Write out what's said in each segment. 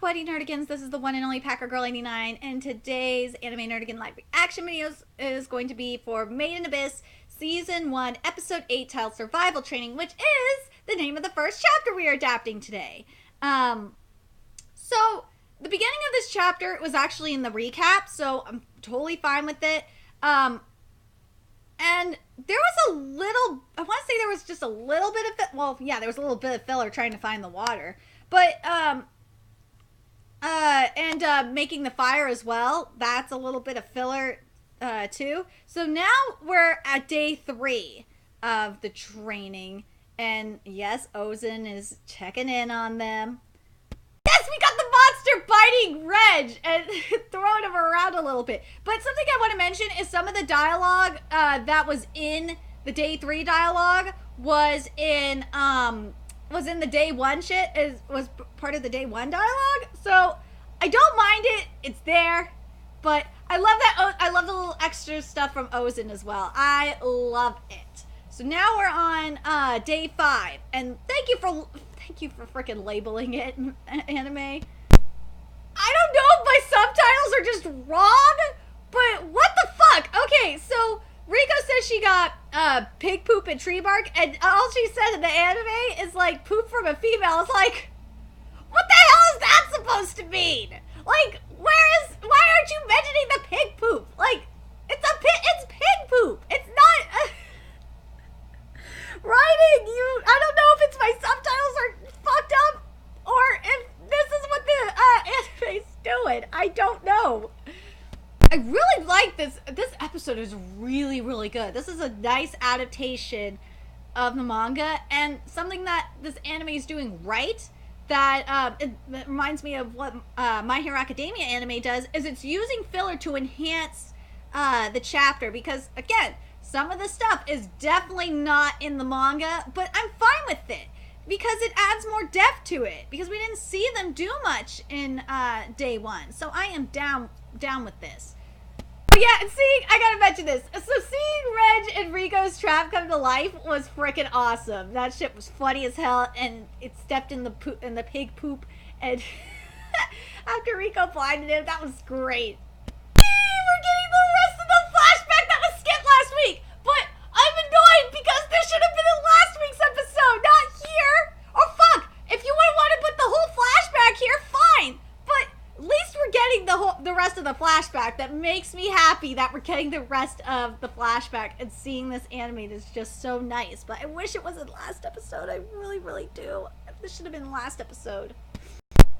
Buddy Nerdigans. This is the one and only Packer Girl 89, and today's Anime Nerdigan live reaction videos is going to be for Made in Abyss Season 1, Episode 8, titled Survival Training, which is the name of the first chapter we are adapting today. So, the beginning of this chapter was actually in the recap, so I'm totally fine with it. And there was a little, I want to say there was just a little bit of, well, yeah, there was a little bit of filler trying to find the water. But, making the fire as well, that's a little bit of filler, too. So now we're at day 3 of the training. And yes, Ozen is checking in on them. Yes, we got the monster biting Reg and throwing him around a little bit. But something I want to mention is some of the dialogue that was in the day 3 dialogue was in the day 1 shit, was part of the day 1 dialogue. So I don't mind it. It's there. But I love that. I love the little extra stuff from Ozen as well. I love it. So now we're on day 5, and thank you for freaking labeling it anime. I don't know if my subtitles are just wrong, but what the fuck? Okay, so Riko says she got pig poop and tree bark, and all she said in the anime is like poop from a female. It's like, what the hell is that supposed to mean? Like, why aren't you mentioning the pig poop? Like, it's pig poop. It's not writing. I don't know if it's my subtitles are fucked up or if this is what the anime's doing. I don't know. I really like this. This episode is really, really good. This is a nice adaptation of the manga, and something that this anime is doing right, that it reminds me of what My Hero Academia anime does, is it's using filler to enhance the chapter, because again, some of the stuff is definitely not in the manga, but I'm fine with it because it adds more depth to it, because we didn't see them do much in day 1. So I am down with this. But yeah, and I gotta mention this. So seeing Reg and Riko's trap come to life was freaking awesome. That shit was funny as hell, and it stepped in the pig poop, and after Riko blinded him, that was great. We're getting the rest of the flashback that was skipped last week, but I'm annoyed because this should have been in last week's episode, not here. Or fuck, if you would want to put the whole flashback here, fine. But at least we're getting the rest of the flashback. That makes me happy that we're getting the rest of the flashback, and seeing this anime is just so nice. But I wish it was in last episode. I really, really do. This should have been last episode.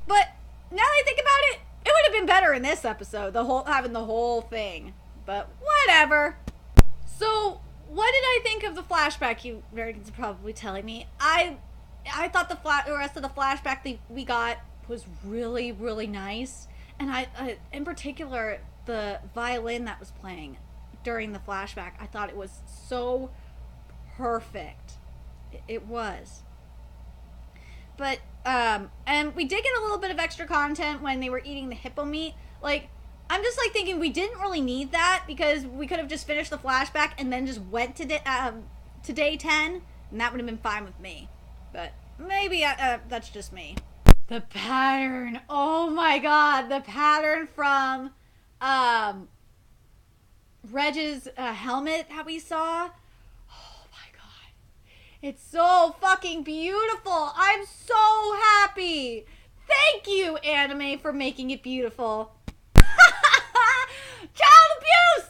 But now that I think about it, it would have been better in this episode, having the whole thing. But whatever. So, what did I think of the flashback? You Americans are probably telling me. I thought the rest of the flashback that we got was really, really nice. And I in particular, the violin that was playing during the flashback, I thought it was so perfect. It was. But, and we did get a little bit of extra content when they were eating the hippo meat. Like, I'm just, like, thinking we didn't really need that, because we could have just finished the flashback and then just went to day 10, and that would have been fine with me. But maybe that's just me. The pattern. Oh, my God. The pattern from, Reg's helmet that we saw. It's so fucking beautiful. I'm so happy. Thank you, anime, for making it beautiful. Child abuse!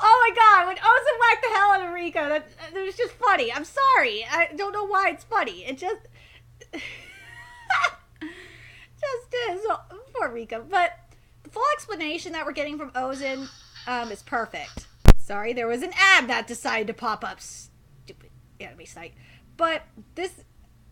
Oh my God, when Ozen whacked the hell out of Riko, it was just funny. I'm sorry. I don't know why it's funny. It just... just is. So, poor Riko. But the full explanation that we're getting from Ozen is perfect. Sorry, there was an ad that decided to pop up. Stupid anime site. But this,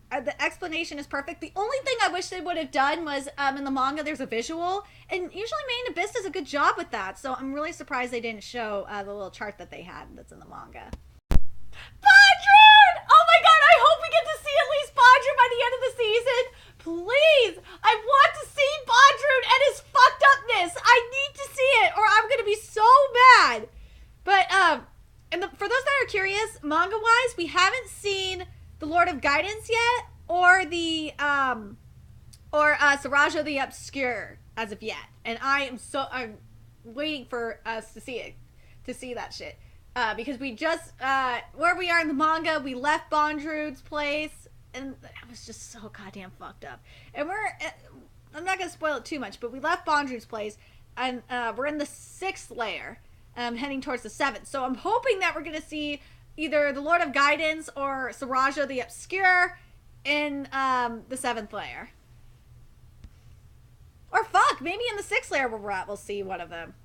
the explanation is perfect. The only thing I wish they would have done was, in the manga, there's a visual, and usually Made in Abyss does a good job with that, so I'm really surprised they didn't show the little chart that they had that's in the manga. Badrun! Oh my God, I hope we get to see at least Badrun by the end of the season. Please! I want to see Badrun and his fucked upness. I need to see it, or I'm gonna be so mad. But, and for those that are curious, manga-wise, we haven't seen the Lord of Guidance yet, or the or Sarajo the Obscure as of yet. And I'm waiting for us to see that shit. Because we just, where we are in the manga, we left Bondrewd's place, and it was just so goddamn fucked up. And I'm not gonna spoil it too much, but we left Bondrewd's place, and we're in the 6th layer, heading towards the 7th. So I'm hoping that we're gonna see either the Lord of Guidance or Sarajo the Obscure in the 7th layer. Or fuck, maybe in the 6th layer where we're at, we'll see one of them.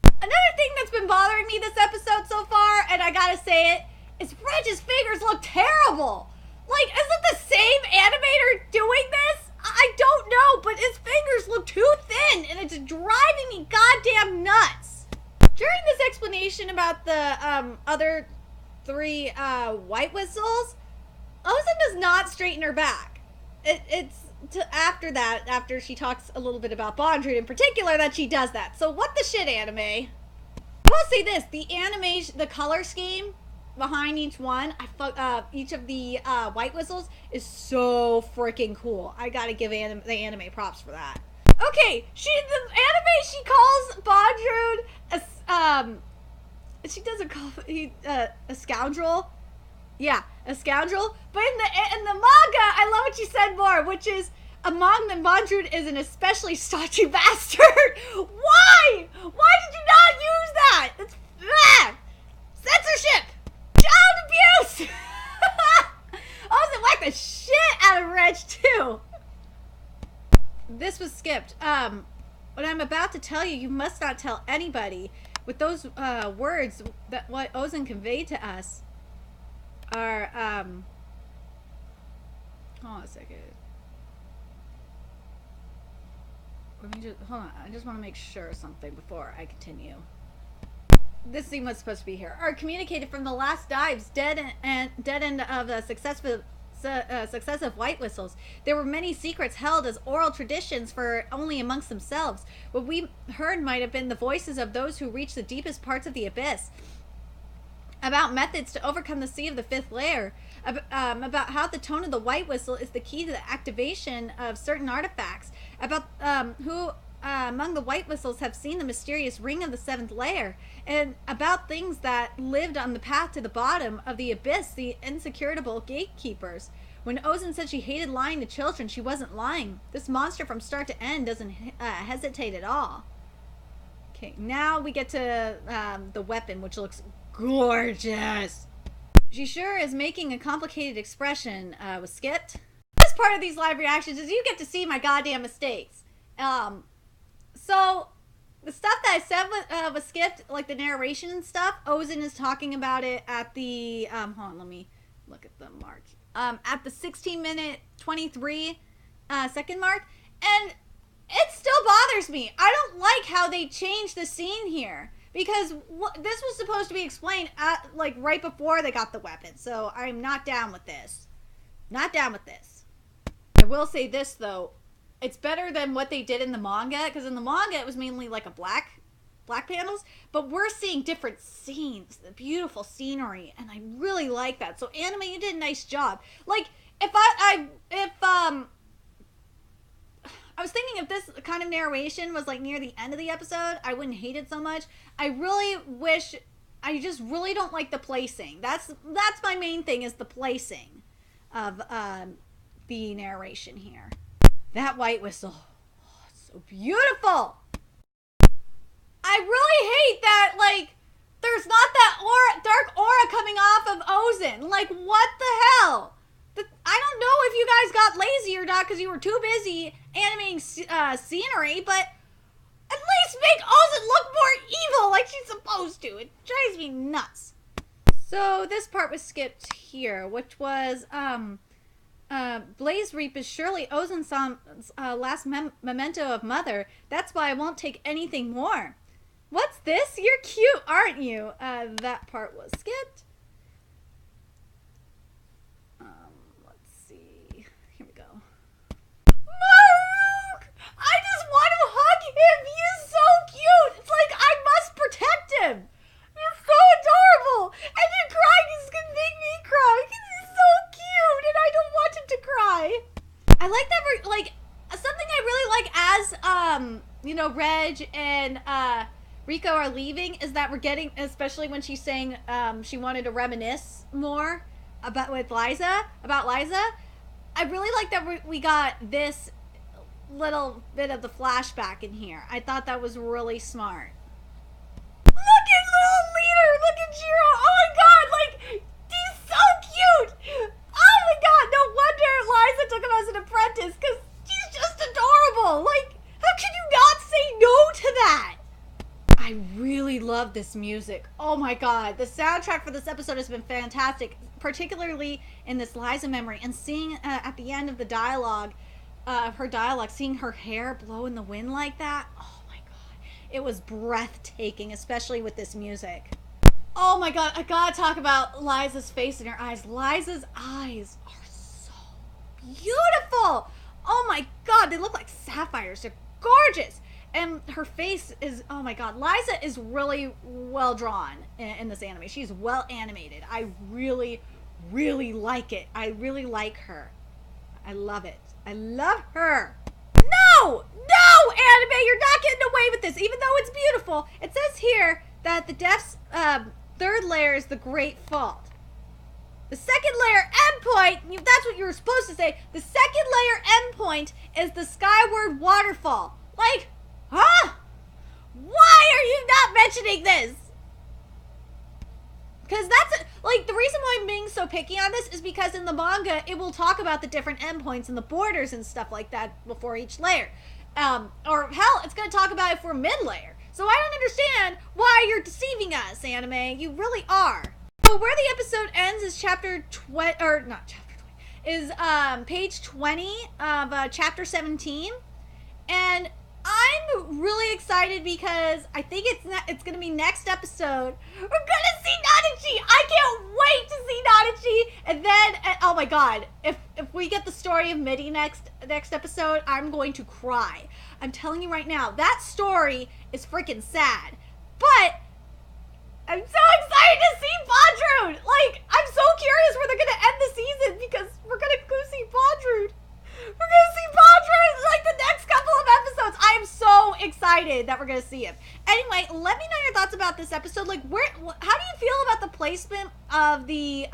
Another thing that's been bothering me this episode so far, and I gotta say it, is Reg's fingers look terrible. Like, is it the same animator doing this? I don't know, but his fingers look too thin, and it's driving me goddamn nuts. During this explanation about the other 3 white whistles, Ozen does not straighten her back. After she talks a little bit about Bondrewd in particular, that she does that. So what the shit, anime? I will say this, the animation, the color scheme behind each one, each of the white whistles is so freaking cool. I gotta give the anime props for that. Okay, the anime, she calls Bondrewd she doesn't call a scoundrel. Yeah, a scoundrel. But in the manga, I love what she said more, which is, among them, Bondrewd is an especially stodgy bastard. Why? Why did you not use that? It's censorship. Child abuse. Ozen whacked the shit out of Reg too. This was skipped. What I'm about to tell you, you must not tell anybody. With those words, that what Ozen conveyed to us are hold on a second. Hold on. I just want to make sure of something before I continue. This scene was supposed to be here. Are communicated from the last dives, dead end of the successive white whistles. There were many secrets held as oral traditions for only amongst themselves. What we heard might have been the voices of those who reached the deepest parts of the abyss. About methods to overcome the sea of the 5th layer. About how the tone of the white whistle is the key to the activation of certain artifacts. About who among the white whistles have seen the mysterious ring of the 7th layer. And about things that lived on the path to the bottom of the abyss, the insecurable gatekeepers. When Ozen said she hated lying to children, she wasn't lying. This monster from start to end doesn't hesitate at all. Okay, now we get to the weapon, which looks gorgeous. She sure is making a complicated expression. Was skipped. This part of these live reactions is you get to see my goddamn mistakes. So the stuff that I said was skipped, like the narration and stuff. Ozen is talking about it at the hold on, let me look at the mark. At the 16-minute 23 second mark, and it still bothers me. I don't like how they changed the scene here. Because this was supposed to be explained like right before they got the weapon. So I'm not down with this. Not down with this. I will say this though. It's better than what they did in the manga. Because in the manga it was mainly like a black panels. But we're seeing different scenes. The beautiful scenery. And I really like that. So anime, you did a nice job. Like if I was thinking if this kind of narration was like near the end of the episode, I wouldn't hate it so much. I just really don't like the placing. That's my main thing, is the placing of the narration here. That white whistle, oh, it's so beautiful. I really hate that, like, there's not that dark aura coming off of Ozen. Like, what the hell? I don't know if you guys got lazy or not because you were too busy animating scenery, but at least make Ozen look more evil like she's supposed to. It drives me nuts. So this part was skipped here, which was Blaze Reap is surely Ozen's last memento of Mother. That's why I won't take anything more. What's this? You're cute, aren't you? That part was skipped. Maruk! I just want to hug him. He is so cute. It's like I must protect him. He's so adorable. And you crying is going to make me cry because he's so cute and I don't want him to cry. I like that, like, something as Reg and Rico are leaving, is that we're getting, especially when she's saying she wanted to reminisce more about Liza. I really like that we got this little bit of the flashback in here. I thought that was really smart. Look at little leader! Look at Jiro! Oh my god! Like, he's so cute! Oh my god! No wonder Liza took him as an apprentice, because he's just adorable! Like, how can you not say no to that? I really love this music. Oh my god. The soundtrack for this episode has been fantastic, particularly in this Liza memory, and seeing at the end of the dialogue, of her dialogue, seeing her hair blow in the wind like that. Oh my god. It was breathtaking, especially with this music. Oh my god, I gotta talk about Liza's face and her eyes. Liza's eyes are so beautiful. Oh my god, they look like sapphires. They're gorgeous. And her face is, oh my god, Liza is really well drawn in this anime. She's well animated. I really, really like it. I really like her. I love it. I love her. No, anime, you're not getting away with this, even though it's beautiful. It says here that the Death's third layer is the Great Fault. The second layer endpoint, that's what you were supposed to say. The second layer endpoint is the Skyward Waterfall. Like, huh? Why are you not mentioning this? Because that's, like, the reason why I'm being so picky on this is because in the manga, it will talk about the different endpoints and the borders and stuff like that before each layer. Or, hell, it's going to talk about it for mid-layer. So I don't understand why you're deceiving us, anime. You really are. So where the episode ends is page 20 of chapter 17. And I'm really excited because I think it's going to be next episode. We're going to see Nanachi. I can't wait to see Nanachi. And then, oh my god, if we get the story of Midi next episode, I'm going to cry. I'm telling you right now, that story is freaking sad. But I'm so excited to see Padrood. Like, I'm so curious where they're going to end the season because we're going to go see Padrood. We're going to see Padrood like the next couple of episodes. I am so excited that we're going to see him. Anyway, let me know your thoughts about this episode. Like, how do you feel about the placement of the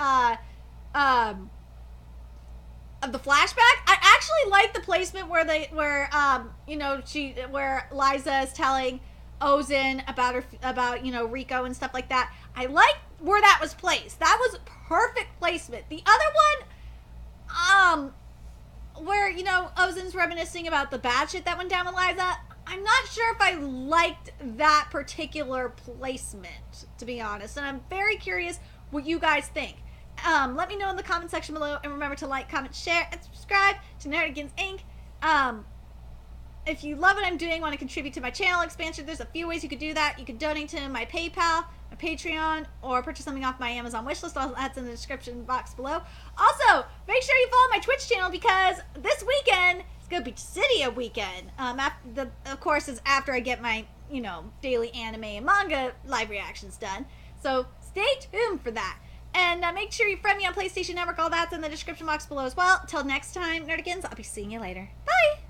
flashback? I actually like the placement where Liza is telling Ozen about Rico and stuff like that. I like where that was placed. That was perfect placement. The other one, where, Ozen's reminiscing about the bad shit that went down with Liza, I'm not sure if I liked that particular placement, to be honest. And I'm very curious what you guys think. Let me know in the comment section below. And remember to like, comment, share, and subscribe to Nerdigans Inc. If you love what I'm doing, want to contribute to my channel expansion, there's a few ways you could do that. You could donate to my PayPal, my Patreon, or purchase something off my Amazon wishlist. All that's in the description box below. Also, make sure you follow my Twitch channel because this weekend is going to be Dissidia weekend. Of course, is after I get my, daily anime and manga live reactions done. So stay tuned for that. And make sure you friend me on PlayStation Network. All that's in the description box below as well. Till next time, Nerdigans, I'll be seeing you later. Bye!